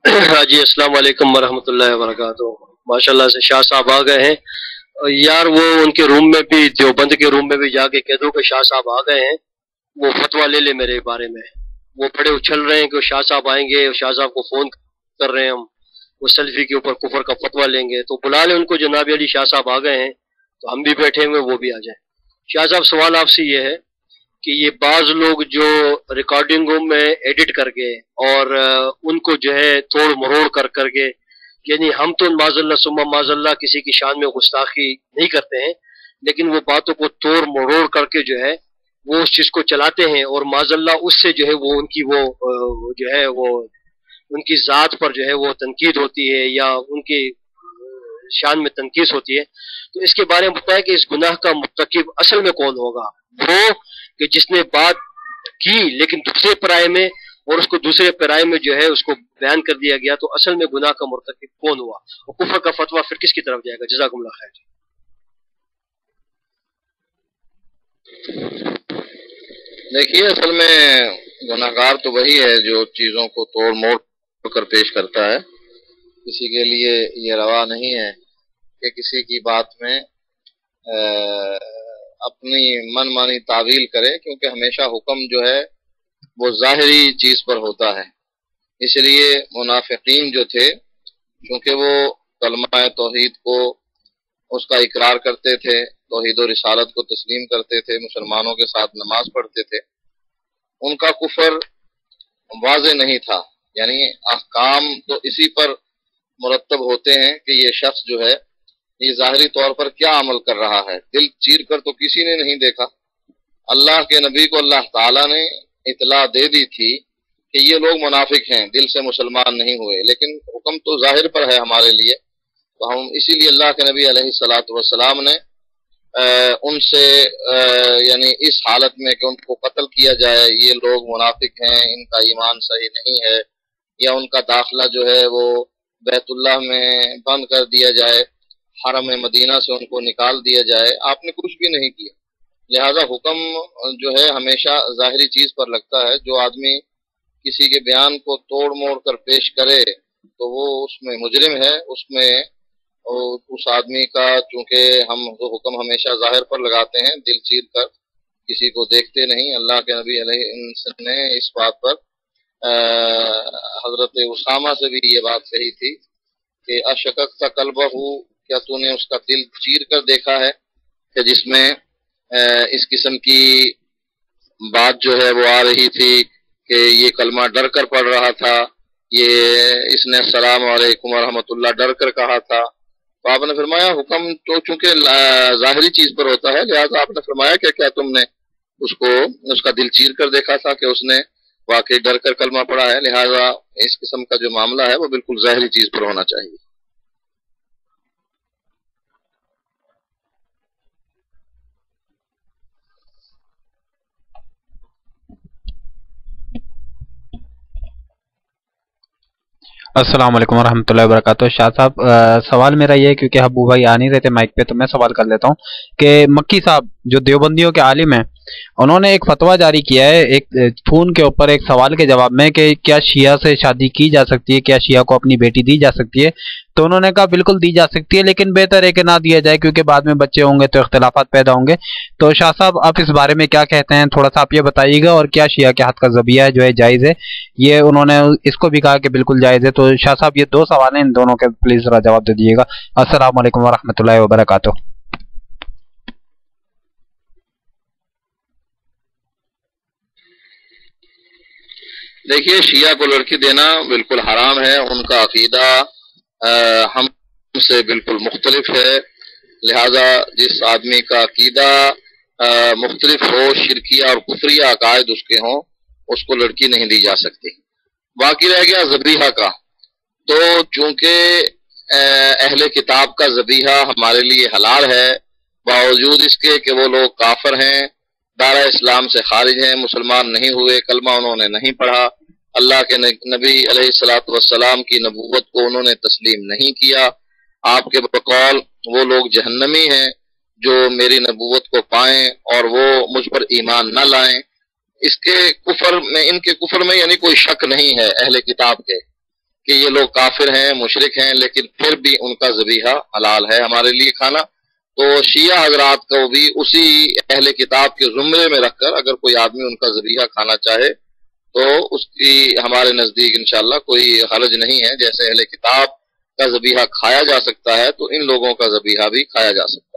हाँ जी, अस्सलाम वालेकुम वरहमतुल्लाहि वबरकातुहू। माशाल्लाह से शाह साहब आ गए हैं। यार वो उनके रूम में भी, देवबंद के रूम में भी जाके कह दो कि शाह साहब आ गए हैं, वो फतवा ले ले मेरे बारे में। वो बड़े उछल रहे हैं कि शाह साहब आएंगे, शाह साहब को फोन कर रहे हैं हम, वो सेल्फी के ऊपर कुफर का फतवा लेंगे। तो बुला ले उनको, जनाब अली शाह साहब आ गए हैं, तो हम भी बैठे हुए, वो भी आ जाए। शाह साहब, सवाल आपसे ये है कि ये बाज लोग जो रिकॉर्डिंगों में एडिट करके और उनको जो है तोड़ मरोड़ कर करके, यानी हम तो माजल्ला सुम्मा माजल्ला किसी की शान में गुस्ताखी नहीं करते हैं, लेकिन वो बातों को तोड़ मरोड़ करके जो है वो उस चीज को चलाते हैं, और माजल्ला उससे जो है वो उनकी वो जो है वो उनकी जात पर जो है वो तनकीद होती है या उनकी शान में तनकीस होती है। तो इसके बारे में बताया कि इस गुनाह का मुर्तकिब असल में कौन होगा? वो कि जिसने बात की लेकिन दूसरे पराये में, और उसको दूसरे पराये में जो है उसको बयान कर दिया गया, तो असल में गुनाह का मुर्तकिब कौन हुआ, और कुफर का फतवा फिर किसकी तरफ जाएगा? जज़ाकुमुल्लाह खैर। देखिए, असल में गुनाहगार तो वही है जो चीज़ों को तोड़ मोड़ कर पेश करता है। किसी के लिए ये रवा नहीं है कि किसी की बात में अपनी मन मानी तावील करे, क्योंकि हमेशा हुक्म जो है वो ज़ाहिरी चीज़ पर होता है। इसलिए मुनाफिकीन जो थे, क्योंकि वो कलमा तौहीद को उसका इकरार करते थे, तौहीद और रिसालत को तस्लीम करते थे, मुसलमानों के साथ नमाज पढ़ते थे, उनका कुफर वाज़े नहीं था। यानी अहकाम तो इसी पर मुरतब होते हैं कि ये शख्स जो है ये ज़ाहिरी तौर पर क्या अमल कर रहा है। दिल चीर कर तो किसी ने नहीं देखा। अल्लाह के नबी को अल्लाह ताला ने इतला दे दी थी कि ये लोग मुनाफिक हैं, दिल से मुसलमान नहीं हुए, लेकिन हुक्म तो ज़ाहिर पर है हमारे लिए। तो हम इसीलिए अल्लाह के नबी अलैहिस्सलातु वस्सलाम ने उनसे यानी इस हालत में कि उनको कत्ल किया जाए, ये लोग मुनाफिक हैं, इनका ईमान सही नहीं है, या उनका दाखिला जो है वो बैतुल्लाह में बंद कर दिया जाए, हरम मदीना से उनको निकाल दिया जाए, आपने कुछ भी नहीं किया। लिहाजा हुक्म जो है हमेशा ज़ाहिरी चीज़ पर लगता है। जो आदमी किसी के बयान को तोड़ मोड़ कर पेश करे तो वो उसमें मुजरिम है। उसमें उस आदमी का, चूंकि हम तो हुक्म हमेशा ज़ाहिर पर लगाते हैं, दिल चीर कर किसी को देखते नहीं। अल्लाह के नबी अलैहि ने इस बात पर हजरत उसामा से भी ये बात कही थी कि अशकक कल्बहू, क्या तूने उसका दिल चीर कर देखा है, कि जिसमें इस किस्म की बात जो है वो आ रही थी कि ये कलमा डर कर पढ़ रहा था, ये इसने अस्सलाम वालेकुम रहमतुल्लाह डर कर कहा था। तो आपने फरमाया हुक्म तो चूंकि ज़ाहिरी चीज पर होता है, लिहाजा आपने फरमाया कि क्या तुमने उसको उसका दिल चीर कर देखा था कि उसने वाकई डर कर कलमा पढ़ा है। लिहाजा इस किस्म का जो मामला है वो बिल्कुल ज़ाहिरी चीज पर होना चाहिए। अस्सलाम वालेकुम वरहमतुल्लाहि वबरकातुहू। शाह साहब, सवाल मेरा ये है, क्योंकि हब्बू भाई आ नहीं रहे थे माइक पे, तो मैं सवाल कर लेता हूँ कि मक्की साहब जो देवबंदियों के आलिम हैं, उन्होंने एक फतवा जारी किया है एक फोन के ऊपर एक सवाल के जवाब में कि क्या शिया से शादी की जा सकती है, क्या शिया को अपनी बेटी दी जा सकती है। तो उन्होंने कहा बिल्कुल दी जा सकती है, लेकिन बेहतर है कि ना दिया जाए, क्योंकि बाद में बच्चे होंगे तो इख्तिलाफात पैदा होंगे। तो शाह साहब, आप इस बारे में क्या कहते हैं, थोड़ा सा आप ये बताइएगा। और क्या शिया के हाथ का ज़बिया है जो है जायज़ है? ये उन्होंने इसको भी कहा कि बिल्कुल जायज़ है। तो शाह साहब, ये दो सवाल हैं, इन दोनों के प्लीज़ ज़रा जवाब दे दीजिएगा। अस्सलाम वालेकुम वरहमतुल्लाहि वबरकातुहू। देखिए, शिया को लड़की देना बिल्कुल हराम है। उनका अकीदा हमसे बिल्कुल मुख्तलिफ है। लिहाजा जिस आदमी का अकीदा मुख्तलिफ हो, शिरकिया और कुफरिया अकायद उसके हों, उसको लड़की नहीं दी जा सकती। बाकी रह गया ज़बीहा का, तो चूंकि अहले किताब का ज़बीहा हमारे लिए हलाल है, बावजूद इसके कि वो लोग काफिर हैं, दारा इस्लाम से खारिज हैं, मुसलमान नहीं हुए, कलमा उन्होंने नहीं पढ़ा, अल्लाह के नबी अलैहिस्सलातु वस्सलाम की नबूवत को उन्होंने तस्लीम नहीं किया, आपके बकौल वो लोग जहन्नमी हैं जो मेरी नबूवत को पाएं और वो मुझ पर ईमान न लाएं। इसके कुफर में, इनके कुफर में यानी कोई शक नहीं है अहले किताब के। کہ یہ لوگ کافر ہیں، مشرک ہیں، لیکن پھر بھی ان کا ذبیحہ حلال ہے ہمارے لیے کھانا. تو شیعہ حضرات کو بھی اسی اہل کتاب کے زمرے میں رکھ کر اگر کوئی آدمی ان کا ذبیحہ کھانا چاہے تو اس کی ہمارے نزدیک انشاءاللہ کوئی حرج نہیں ہے. جیسے اہل کتاب کا ذبیحہ کھایا جا سکتا ہے تو ان لوگوں کا ذبیحہ بھی کھایا جا سکتا ہے.